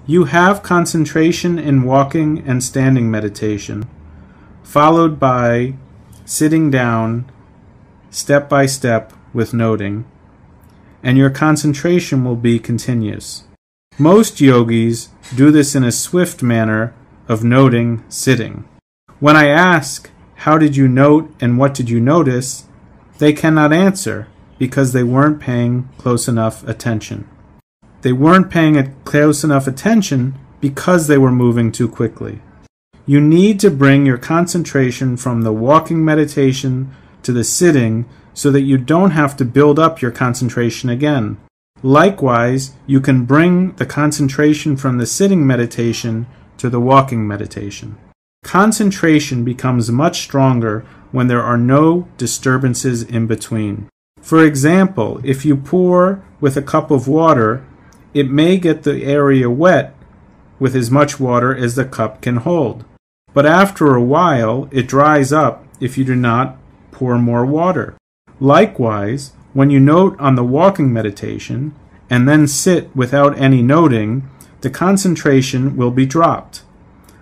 You have concentration in walking and standing meditation, followed by sitting down step by step with noting, and your concentration will be continuous. Most yogis do this in a swift manner of noting sitting. When I ask, how did you note and what did you notice, they cannot answer because they weren't paying close enough attention. They weren't paying close enough attention because they were moving too quickly. You need to bring your concentration from the walking meditation to the sitting so that you don't have to build up your concentration again. Likewise, you can bring the concentration from the sitting meditation to the walking meditation. Concentration becomes much stronger when there are no disturbances in between. For example, if you pour with a cup of water, it may get the area wet with as much water as the cup can hold. But after a while, it dries up if you do not pour more water. Likewise, when you note on the walking meditation and then sit without any noting, the concentration will be dropped.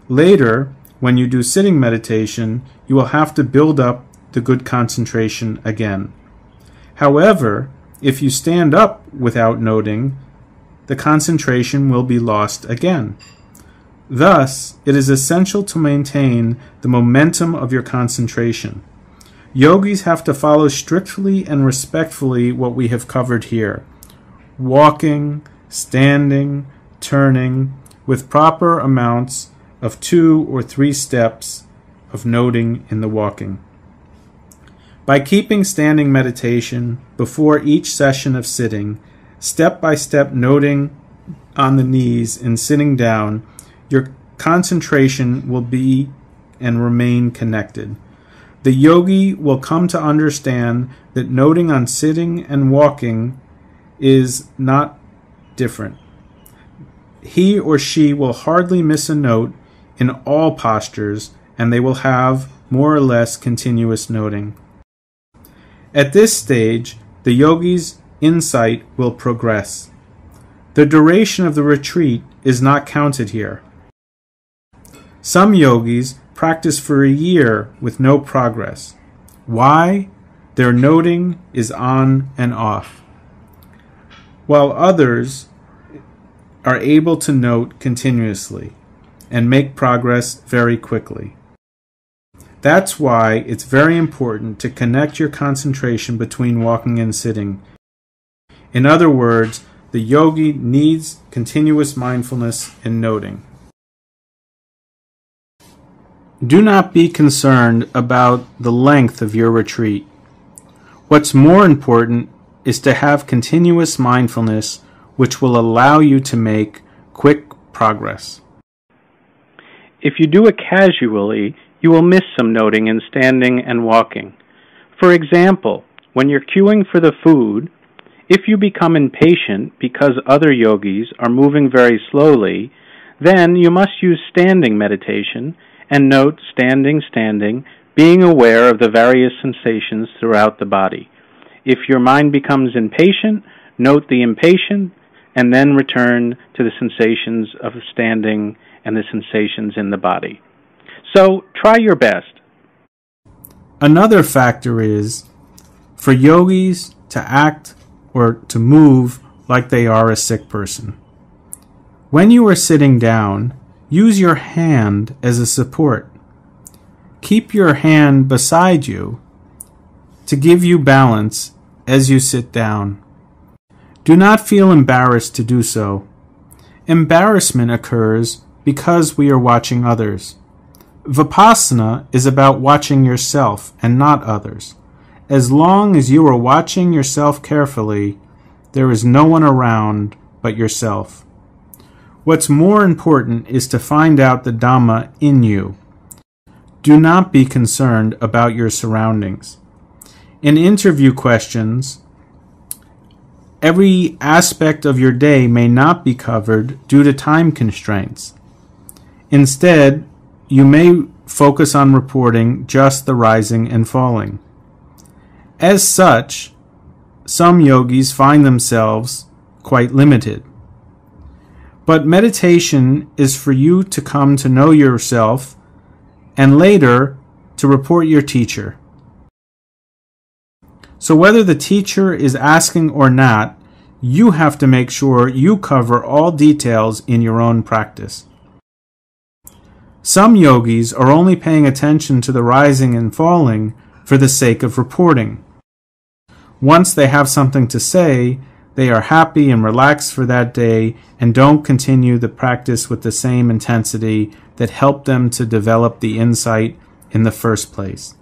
Later, when you do sitting meditation, you will have to build up the good concentration again. However, if you stand up without noting, the concentration will be lost again. Thus, it is essential to maintain the momentum of your concentration. Yogis have to follow strictly and respectfully what we have covered here: walking, standing, turning, with proper amounts of 2 or 3 steps of noting in the walking. By keeping standing meditation before each session of sitting, step-by-step noting on the knees and sitting down, your concentration will be and remain connected. The yogi will come to understand that noting on sitting and walking is not different. He or she will hardly miss a note in all postures, and they will have more or less continuous noting. At this stage, the yogi's insight will progress. The duration of the retreat is not counted here. Some yogis practice for a year with no progress. Why? Their noting is on and off, while others are able to note continuously and make progress very quickly. That's why it's very important to connect your concentration between walking and sitting. In other words, the yogi needs continuous mindfulness and noting. Do not be concerned about the length of your retreat. What's more important is to have continuous mindfulness, which will allow you to make quick progress. If you do it casually, you will miss some noting in standing and walking. For example, when you're queuing for the food, if you become impatient because other yogis are moving very slowly, then you must use standing meditation and note standing, being aware of the various sensations throughout the body. If your mind becomes impatient, note the impatient, and then return to the sensations of standing and the sensations in the body. So try your best. Another factor is for yogis to act or to move like they are a sick person. When you are sitting down, use your hand as a support. Keep your hand beside you to give you balance as you sit down. Do not feel embarrassed to do so. Embarrassment occurs because we are watching others. Vipassana is about watching yourself and not others. As long as you are watching yourself carefully, there is no one around but yourself. What's more important is to find out the Dhamma in you. Do not be concerned about your surroundings. In interview questions, every aspect of your day may not be covered due to time constraints. Instead, you may focus on reporting just the rising and falling. As such, some yogis find themselves quite limited. But meditation is for you to come to know yourself and later to report your teacher. So whether the teacher is asking or not, you have to make sure you cover all details in your own practice. Some yogis are only paying attention to the rising and falling for the sake of reporting. Once they have something to say, they are happy and relaxed for that day and don't continue the practice with the same intensity that helped them to develop the insight in the first place.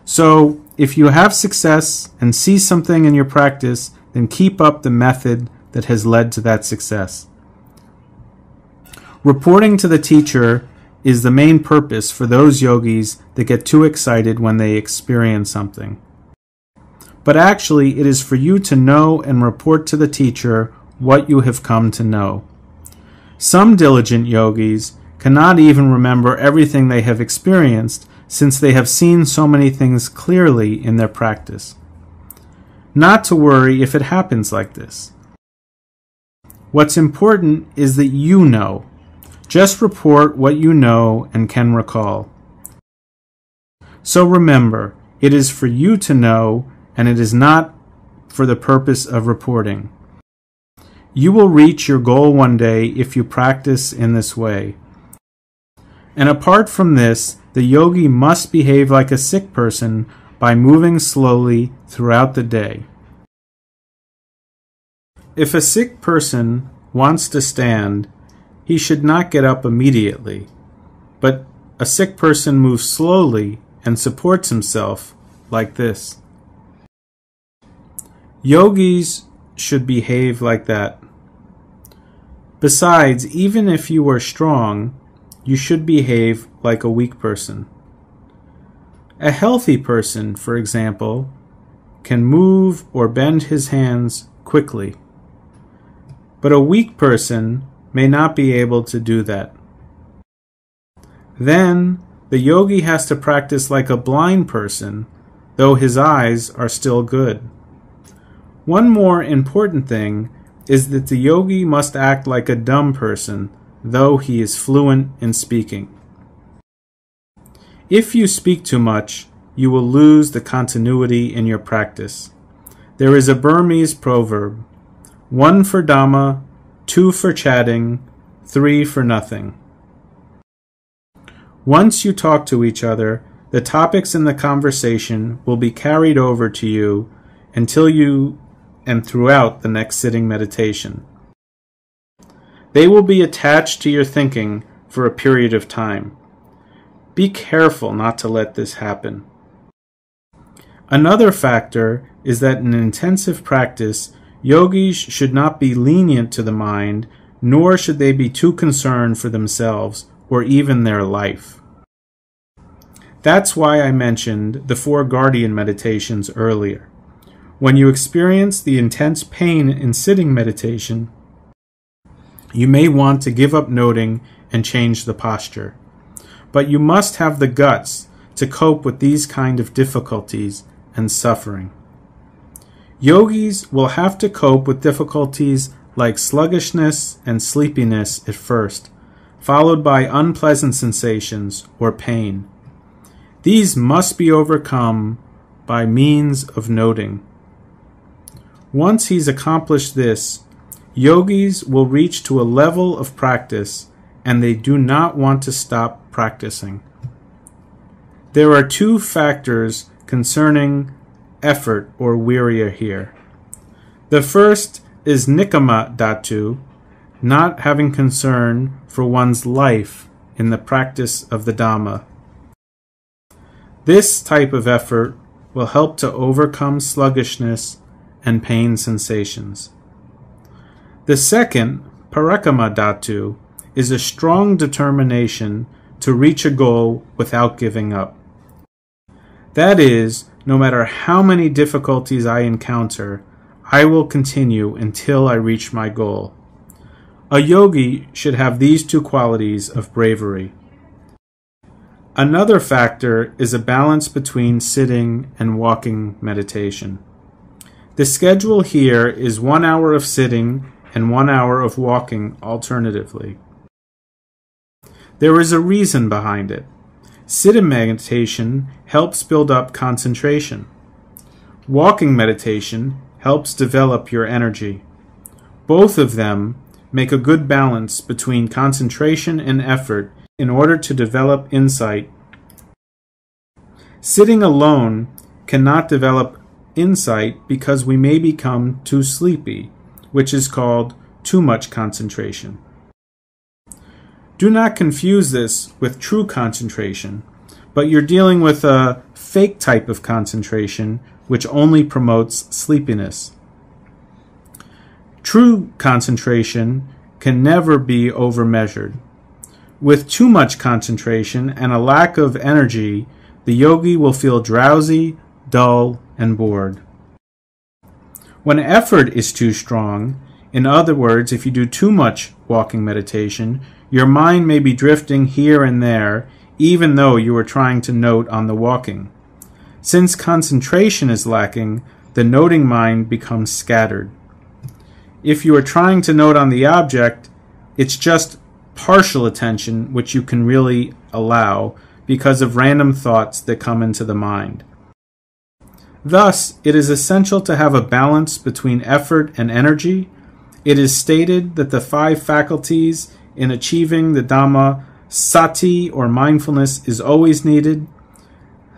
So, if you have success and see something in your practice, then keep up the method that has led to that success. Reporting to the teacher is the main purpose for those yogis that get too excited when they experience something. But actually, it is for you to know and report to the teacher what you have come to know. Some diligent yogis cannot even remember everything they have experienced, since they have seen so many things clearly in their practice. Not to worry if it happens like this. What's important is that you know. Just report what you know and can recall. So remember, it is for you to know, and it is not for the purpose of reporting. You will reach your goal one day if you practice in this way. And apart from this, the yogi must behave like a sick person by moving slowly throughout the day. If a sick person wants to stand, he should not get up immediately, but a sick person moves slowly and supports himself like this. Yogis should behave like that. Besides, even if you are strong, you should behave like a weak person. A healthy person, for example, can move or bend his hands quickly. But a weak person may not be able to do that. Then, the yogi has to practice like a blind person, though his eyes are still good. One more important thing is that the yogi must act like a dumb person, though he is fluent in speaking. If you speak too much, you will lose the continuity in your practice. There is a Burmese proverb, 1 for Dhamma, 2 for chatting, 3 for nothing. Once you talk to each other, the topics in the conversation will be carried over to you until you and throughout the next sitting meditation. They will be attached to your thinking for a period of time. Be careful not to let this happen. Another factor is that in intensive practice, yogis should not be lenient to the mind, nor should they be too concerned for themselves or even their life. That's why I mentioned the 4 guardian meditations earlier. When you experience the intense pain in sitting meditation, you may want to give up noting and change the posture. But you must have the guts to cope with these kind of difficulties and suffering. Yogis will have to cope with difficulties like sluggishness and sleepiness at first, followed by unpleasant sensations or pain. These must be overcome by means of noting. Once he's accomplished this, yogis will reach to a level of practice and they do not want to stop practicing. There are 2 factors concerning effort or virya here. The first is nikama dhatu, not having concern for one's life in the practice of the Dhamma. This type of effort will help to overcome sluggishness and pain sensations. The second, parakama dhatu, is a strong determination to reach a goal without giving up. That is, no matter how many difficulties I encounter, I will continue until I reach my goal. A yogi should have these 2 qualities of bravery. Another factor is a balance between sitting and walking meditation. The schedule here is 1 hour of sitting and 1 hour of walking alternatively. There is a reason behind it. Sitting meditation helps build up concentration. Walking meditation helps develop your energy. Both of them make a good balance between concentration and effort in order to develop insight. Sitting alone cannot develop insight because we may become too sleepy, which is called too much concentration. Do not confuse this with true concentration, but you're dealing with a fake type of concentration which only promotes sleepiness. True concentration can never be overmeasured. With too much concentration and a lack of energy, the yogi will feel drowsy, dull, and bored. When effort is too strong, in other words, if you do too much walking meditation, your mind may be drifting here and there, even though you are trying to note on the walking. Since concentration is lacking, the noting mind becomes scattered. If you are trying to note on the object, it's just partial attention which you can really allow because of random thoughts that come into the mind. Thus, it is essential to have a balance between effort and energy. It is stated that the 5 faculties in achieving the Dhamma, sati or mindfulness, is always needed.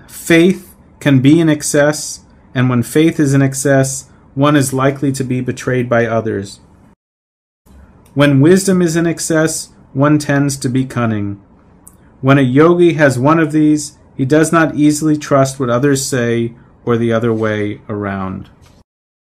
Faith can be in excess, and when faith is in excess, one is likely to be betrayed by others. When wisdom is in excess, one tends to be cunning. When a yogi has one of these, he does not easily trust what others say or the other way around.